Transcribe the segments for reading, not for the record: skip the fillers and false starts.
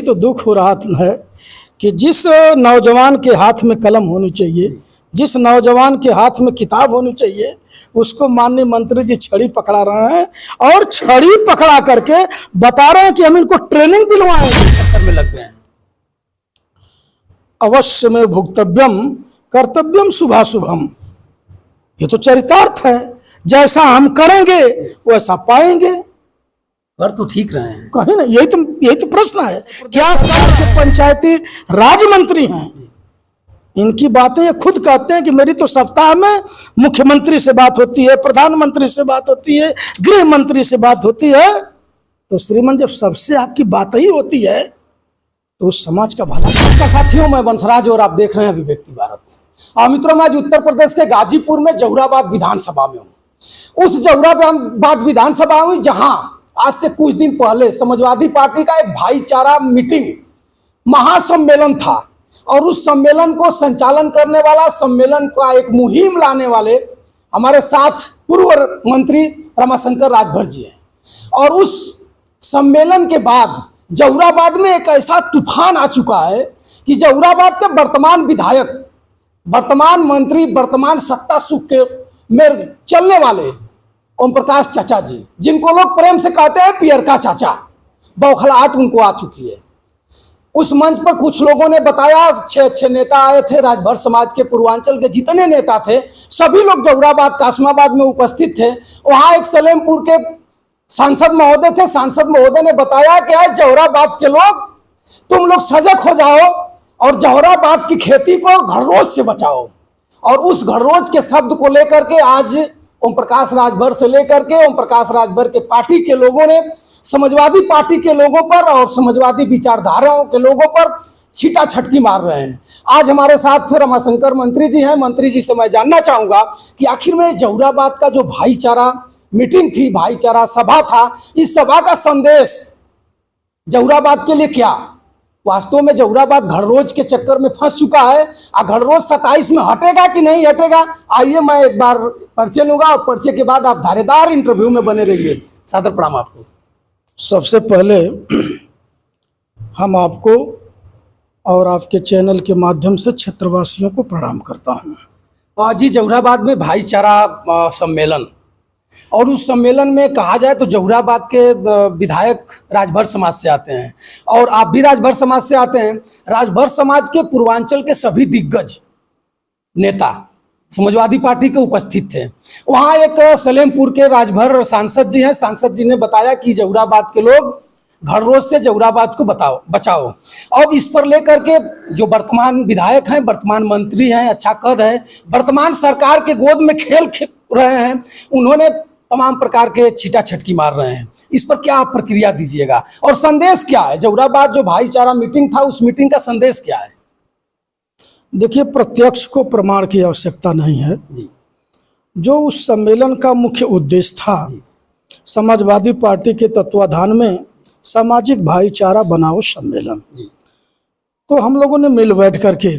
यही तो दुख हो रहा है कि जिस नौजवान के हाथ में कलम होनी चाहिए, जिस नौजवान के हाथ में किताब होनी चाहिए, उसको माननीय मंत्री जी छड़ी पकड़ा रहे हैं और छड़ी पकड़ा करके बता रहे हैं कि हम इनको ट्रेनिंग दिलवाएंगे, चक्कर में लग गए हैं। अवश्य में भुक्तव्यम कर्तव्यम शुभाशुभम, ये तो चरितार्थ है। जैसा हम करेंगे वैसा पाएंगे। पर तो ठीक रहे हैं कहीं ना, यही तो प्रश्न है। क्या के पंचायती राज मंत्री हैं, इनकी बातें ये खुद कहते हैं कि मेरी तो सप्ताह में मुख्यमंत्री से बात होती है, प्रधानमंत्री से बात होती है, गृह मंत्री से बात होती है। तो श्रीमान, जब सबसे आपकी बात ही होती है तो उस समाज का भला। साथियों, मैं बंसराज और आप देख रहे हैं अभिव्यक्ति भारत। मित्रों, मैं आज उत्तर प्रदेश के गाजीपुर में जहुराबाद विधानसभा में हूँ। उस जहुराबाद विधानसभा में जहां आज से कुछ दिन पहले समाजवादी पार्टी का एक भाईचारा मीटिंग महासम्मेलन था और उस सम्मेलन को संचालन करने वाला, सम्मेलन का एक मुहिम लाने वाले हमारे साथ पूर्व मंत्री रमाशंकर राजभर जी हैं। और उस सम्मेलन के बाद जहुराबाद में एक ऐसा तूफान आ चुका है कि जहुराबाद के वर्तमान विधायक, वर्तमान मंत्री, वर्तमान सत्ता सुख के में चलने वाले ओम प्रकाश चाचा जी, जिनको लोग प्रेम से कहते हैं पियरका चाचा, बौखलाहट उनको आ चुकी है। उस मंच पर कुछ लोगों ने बताया, अच्छे नेता आए थे, राजभर समाज के पूर्वांचल के जितने नेता थे सभी लोग जहुराबाद कासमाबाद में उपस्थित थे। वहां एक सलेमपुर के सांसद महोदय थे। सांसद महोदय ने बताया कि आज जहुराबाद के लोग, तुम लोग सजग हो जाओ और जहुराबाद की खेती को घररोज से बचाओ। और उस घररोज के शब्द को लेकर के आज ओम प्रकाश राजभर से लेकर के ओम प्रकाश राजभर के पार्टी के लोगों ने समाजवादी पार्टी के लोगों पर और समाजवादी विचारधाराओं के लोगों पर छीटा छटकी मार रहे हैं। आज हमारे साथ रमाशंकर मंत्री जी हैं। मंत्री जी से मैं जानना चाहूंगा कि आखिर में जहुराबाद का जो भाईचारा मीटिंग थी, भाईचारा सभा था, इस सभा का संदेश जहुराबाद के लिए क्या? वास्तव में जहुराबाद घररोज के चक्कर में फंस चुका है। घररोज 27 में हटेगा कि नहीं हटेगा? आइए मैं एक बार परिचय लूंगा और परिचय के बाद आप धारेदार इंटरव्यू में बने रहिए। सादर प्रणाम आपको। सबसे पहले हम आपको और आपके चैनल के माध्यम से क्षेत्रवासियों को प्रणाम करता हूँ। जी, जहुराबाद में भाईचारा सम्मेलन, और उस सम्मेलन में कहा जाए तो जहुराबाद के विधायक राजभर समाज से आते हैं और आप भी राजभर समाज से आते हैं। राजभर समाज के पूर्वांचल के सभी दिग्गज नेता समाजवादी पार्टी के उपस्थित थे। वहाँ एक सलेमपुर के राजभर सांसद जी हैं। सांसद जी ने बताया कि जहुराबाद के लोग घररोज से जहुराबाद को बचाओ। और इस पर लेकर के जो वर्तमान विधायक हैं, वर्तमान मंत्री हैं, अच्छा कद है, वर्तमान सरकार के गोद में खेल रहे हैं, उन्होंने तमाम प्रकार के छीटा छटकी मार रहे हैं। इस पर क्या आप प्रक्रिया दीजिएगा और संदेश क्या है? जहुराबाद जो भाईचारा मीटिंग था, उस मीटिंग का संदेश क्या है? देखिए, प्रत्यक्ष को प्रमाण की आवश्यकता नहीं है जी। जो उस सम्मेलन का मुख्य उद्देश्य था, समाजवादी पार्टी के तत्वाधान में सामाजिक भाईचारा बनाओ सम्मेलन, तो हम लोगों ने मिल बैठ करके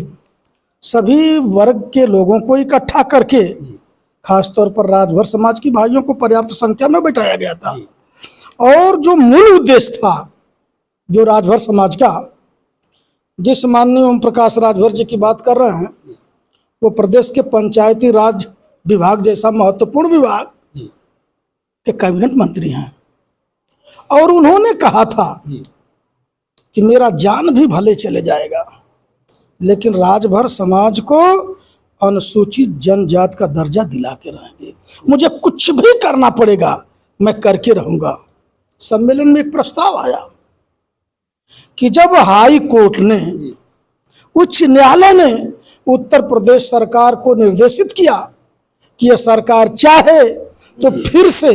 सभी वर्ग के लोगों को इकट्ठा करके, खासतौर पर राजभर समाज की भाइयों को पर्याप्त संख्या में बैठाया गया था। और जो मूल उद्देश्य था जो राजभर समाज का, जिस माननीय ओम प्रकाश राजभर जी की बात कर रहे हैं, वो प्रदेश के पंचायती राज विभाग जैसा महत्वपूर्ण विभाग के कैबिनेट मंत्री हैं। और उन्होंने कहा था कि मेरा जान भी भले चले जाएगा लेकिन राजभर समाज को अनुसूचित जनजाति का दर्जा दिला के रहेंगे, मुझे कुछ भी करना पड़ेगा मैं करके रहूंगा। सम्मेलन में एक प्रस्ताव आया कि जब हाई कोर्ट ने, उच्च न्यायालय ने उत्तर प्रदेश सरकार को निर्देशित किया कि यह सरकार चाहे तो फिर से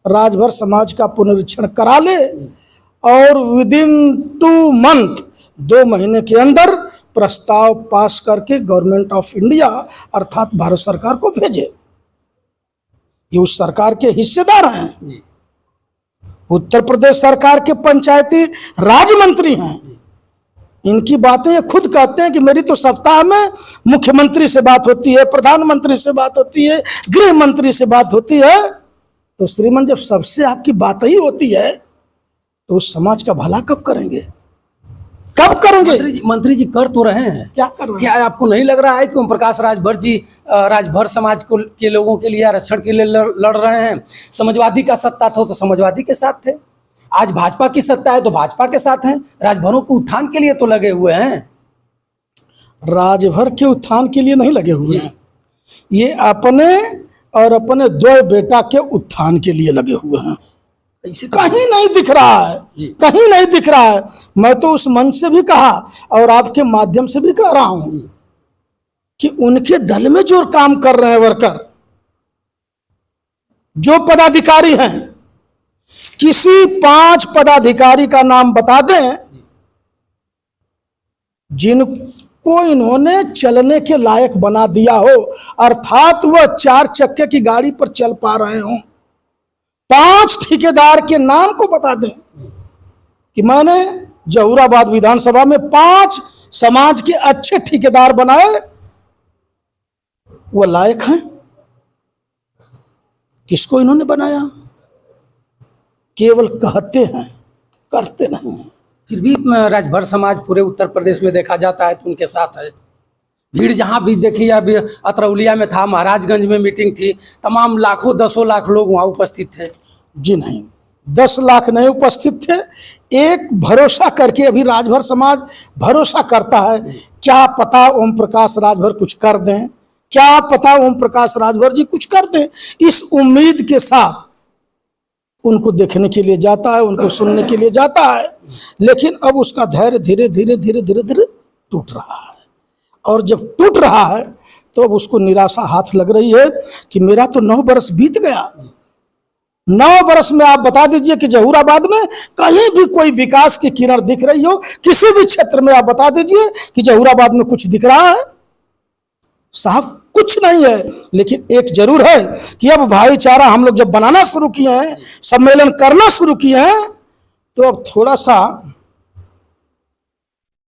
राजभर समाज का पुनरीक्षण करा ले और विदिन 2 मंथ, 2 महीने के अंदर प्रस्ताव पास करके गवर्नमेंट ऑफ इंडिया अर्थात भारत सरकार को भेजे। ये उस सरकार के हिस्सेदार हैं, उत्तर प्रदेश सरकार के पंचायती राज मंत्री हैं। इनकी बातें ये खुद कहते हैं कि मेरी तो सप्ताह में मुख्यमंत्री से बात होती है, प्रधानमंत्री से बात होती है, गृह मंत्री से बात होती है। तो श्रीमान, जब सबसे आपकी बात ही होती है तो उस समाज का भला कब करेंगे? कब करेंगे? मंत्री जी कर तो रहे हैं, क्या कर रहे हैं? क्या आपको नहीं लग रहा है कि ओम प्रकाश राजभर जी राजभर समाज को के लोगों के लिए आरक्षण के लिए लड़ रहे हैं? समाजवादी का सत्ता था तो समाजवादी के साथ थे, आज भाजपा की सत्ता है तो भाजपा के साथ हैं। राजभरों के उत्थान के लिए तो लगे हुए हैं। राजभर के उत्थान के लिए नहीं लगे हुए हैं, ये अपने और अपने दो बेटा के उत्थान के लिए लगे हुए हैं। कहीं नहीं दिख रहा है, कहीं नहीं दिख रहा है। मैं तो उस मंच से भी कहा और आपके माध्यम से भी कह रहा हूं कि उनके दल में जो काम कर रहे हैं वर्कर, जो पदाधिकारी हैं, किसी 5 पदाधिकारी का नाम बता दें जिनको इन्होंने चलने के लायक बना दिया हो, अर्थात वह 4 चक्के की गाड़ी पर चल पा रहे हों। 5 ठेकेदार के नाम को बता दें कि मैंने जहूराबाद विधानसभा में 5 समाज के अच्छे ठेकेदार बनाए, वो लायक हैं। किसको इन्होंने बनाया? केवल कहते हैं, करते नहीं हैं। फिर भी राजभर समाज पूरे उत्तर प्रदेश में देखा जाता है तो उनके साथ है। भीड़ जहाँ भी देखी, अभी अतरौलिया में था, महाराजगंज में मीटिंग थी, तमाम लाखों 10 लाख लोग वहाँ उपस्थित थे। जी नहीं, 10 लाख नहीं उपस्थित थे। एक भरोसा करके अभी राजभर समाज भरोसा करता है, क्या पता ओम प्रकाश राजभर कुछ कर दें, क्या पता ओम प्रकाश राजभर जी कुछ कर दें। इस उम्मीद के साथ उनको देखने के लिए जाता है, उनको सुनने के लिए जाता है, लेकिन अब उसका धैर्य धीरे धीरे धीरे धीरे धीरे टूट रहा है। और जब टूट रहा है तो अब उसको निराशा हाथ लग रही है कि मेरा तो 9 बरस बीत गया। 9 बरस में आप बता दीजिए कि जहूराबाद में कहीं भी कोई विकास की किरण दिख रही हो, किसी भी क्षेत्र में आप बता दीजिए कि जहूराबाद में कुछ दिख रहा है? साहब कुछ नहीं है। लेकिन एक जरूर है कि अब भाईचारा हम लोग जब बनाना शुरू किए हैं, सम्मेलन करना शुरू किए हैं, तो अब थोड़ा सा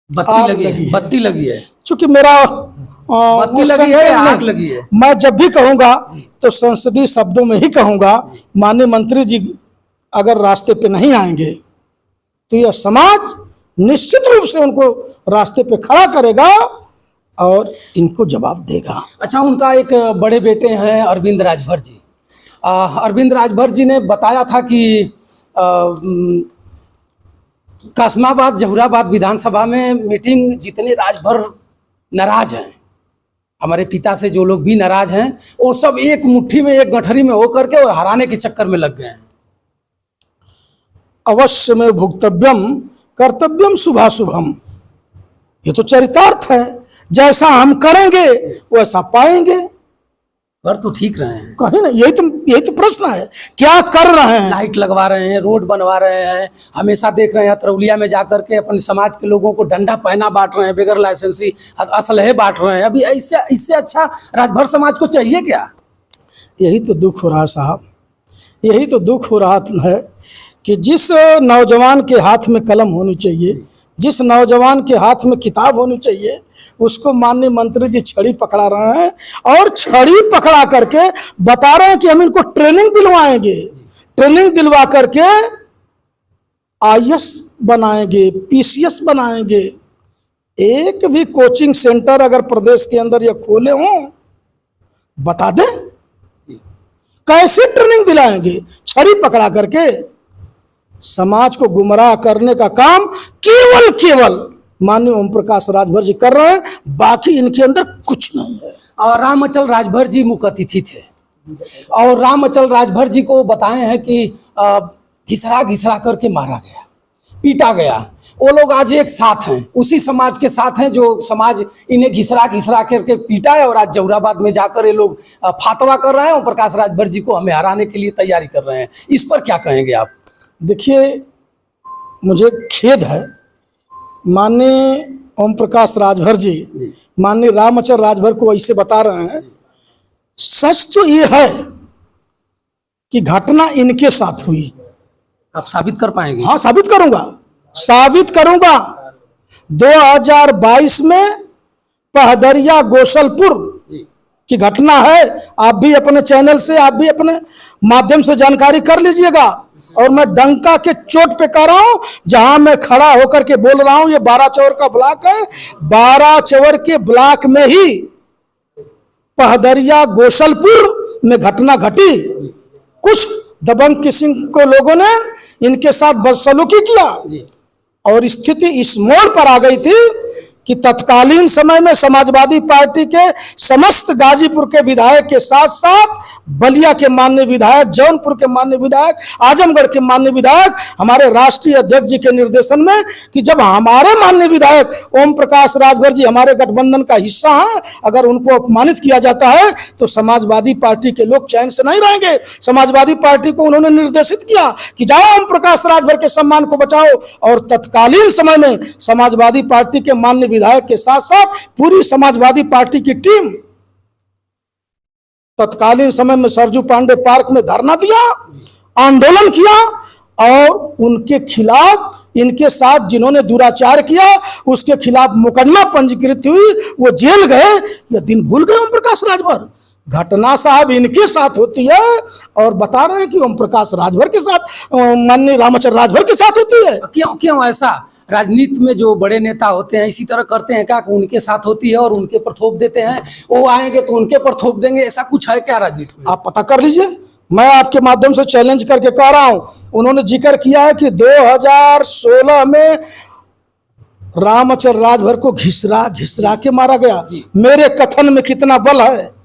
बत्ती लगी है। चूंकि मेरा बत्ती लगी है, आग लगी है। मैं जब भी कहूंगा तो संसदीय शब्दों में ही कहूंगा, माननीय मंत्री जी अगर रास्ते पे नहीं आएंगे तो यह समाज निश्चित रूप से उनको रास्ते पे खड़ा करेगा और इनको जवाब देगा। अच्छा, उनका एक बड़े बेटे हैं अरविंद राजभर जी। अरविंद राजभर जी ने बताया था कि कासमाबाद जहूराबाद विधानसभा में मीटिंग जितने राजभर नाराज हैं, हमारे पिता से जो लोग भी नाराज हैं, वो सब एक मुट्ठी में, एक गठरी में होकर के और हराने के चक्कर में लग गए हैं। अवश्य में भुक्तव्यम कर्तव्यम शुभाशुभम, ये तो चरितार्थ है। जैसा हम करेंगे वैसा पाएंगे। कर तो ठीक रहे हैं, कहीं ना, यही तो प्रश्न है, क्या कर रहे हैं? लाइट लगवा रहे हैं, रोड बनवा रहे हैं, हमेशा देख रहे हैं अतरौलिया में जाकर के अपने समाज के लोगों को डंडा पहना बांट रहे हैं, बगैर लाइसेंसी असलहे बांट रहे हैं। अभी इससे अच्छा राजभर समाज को चाहिए क्या? यही तो दुख हो रहा है साहब, यही तो दुख हो रहा है कि जिस नौजवान के हाथ में कलम होनी चाहिए, जिस नौजवान के हाथ में किताब होनी चाहिए, उसको माननीय मंत्री जी छड़ी पकड़ा रहे हैं और छड़ी पकड़ा करके बता रहे हैं कि हम इनको ट्रेनिंग दिलवाएंगे, ट्रेनिंग दिलवा करके आईएएस बनाएंगे, पीसीएस बनाएंगे। एक भी कोचिंग सेंटर अगर प्रदेश के अंदर ये खोले हों, बता दें कैसे ट्रेनिंग दिलाएंगे? छड़ी पकड़ा करके समाज को गुमराह करने का काम केवल माननीय ओम प्रकाश राजभर जी कर रहे हैं, बाकी इनके अंदर कुछ नहीं है। और रामअचल राजभर जी मुख्य अतिथि थे और रामअचल राजभर जी को बताए हैं कि घिसरा करके मारा गया, पीटा गया। वो लोग आज एक साथ हैं, उसी समाज के साथ हैं जो समाज इन्हें घिसरा करके पीटा है, और आज जहूराबाद में जाकर ये लोग फातवा कर रहे हैं, ओम प्रकाश राजभर जी को हमें हराने के लिए तैयारी कर रहे हैं। इस पर क्या कहेंगे आप? देखिए, मुझे खेद है, माननीय ओम प्रकाश राजभर जी माननीय रामअचल राजभर को ऐसे बता रहे हैं। सच तो ये है कि घटना इनके साथ हुई। आप साबित कर पाएंगे? हाँ, साबित करूंगा। 2022 में पहदरिया गोसलपुर की घटना है। आप भी अपने चैनल से, आप भी अपने माध्यम से जानकारी कर लीजिएगा और मैं डंका के चोट पे कह रहा हूं, जहां मैं खड़ा होकर के बोल रहा हूं, ये 12 चौर का ब्लॉक है। 12 चौर के ब्लॉक में ही पहदरिया गोसलपुर में घटना घटी। कुछ दबंग किस्म को लोगों ने इनके साथ बदसलूकी किया और स्थिति इस मोड़ पर आ गई थी कि तत्कालीन समय में समाजवादी पार्टी के समस्त गाजीपुर के विधायक के साथ साथ बलिया के माननीय विधायक, जौनपुर के माननीय विधायक, आजमगढ़ के माननीय विधायक, हमारे राष्ट्रीय अध्यक्ष जी के निर्देशन में कि जब हमारे माननीय विधायक ओम प्रकाश राजभर जी हमारे गठबंधन का हिस्सा हैं, अगर उनको अपमानित किया जाता है तो समाजवादी पार्टी के लोग चैन से नहीं रहेंगे। समाजवादी पार्टी को उन्होंने निर्देशित किया कि जाओ ओम प्रकाश राजभर के सम्मान को बचाओ, और तत्कालीन समय में समाजवादी पार्टी के माननीय विधायक के साथ साथ पूरी समाजवादी पार्टी की टीम तत्कालीन समय में सरजू पांडे पार्क में धरना दिया, आंदोलन किया और उनके खिलाफ, इनके साथ जिन्होंने दुराचार किया उसके खिलाफ मुकदमा पंजीकृत हुई, वो जेल गए। यह दिन भूल गए ओम प्रकाश राजभर? घटना साहब इनके साथ होती है और बता रहे हैं कि ओम प्रकाश राजभर के साथ, माननीय रामाचरण राजभर के साथ होती है। क्यों ऐसा? राजनीति में जो बड़े नेता होते हैं इसी तरह करते हैं क्या, उनके साथ होती है और उनके पर थोप देते हैं, वो आएंगे तो उनके पर थोप देंगे, ऐसा कुछ है क्या राजनीति में? आप पता कर लीजिए, मैं आपके माध्यम से चैलेंज करके कह रहा हूं। उन्होंने जिक्र किया है कि 2016 में रामाचरण राजभर को घिसरा के मारा गया। मेरे कथन में कितना बल है,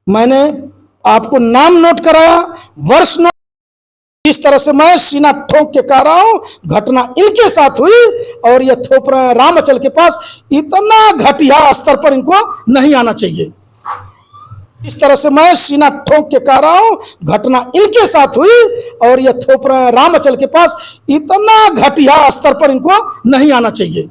मैंने आपको नाम नोट कराया, वर्ष नोट, इस तरह से मैं सीना ठोक के कह रहा हूं घटना इनके साथ हुई और ये थोप रहे हैं रामाचल के पास। इतना घटिया स्तर पर इनको नहीं आना चाहिए। इस तरह से मैं सीना ठोक के कह रहा हूं घटना इनके साथ हुई और ये थोप रहे हैं रामाचल के पास। इतना घटिया स्तर पर इनको नहीं आना चाहिए।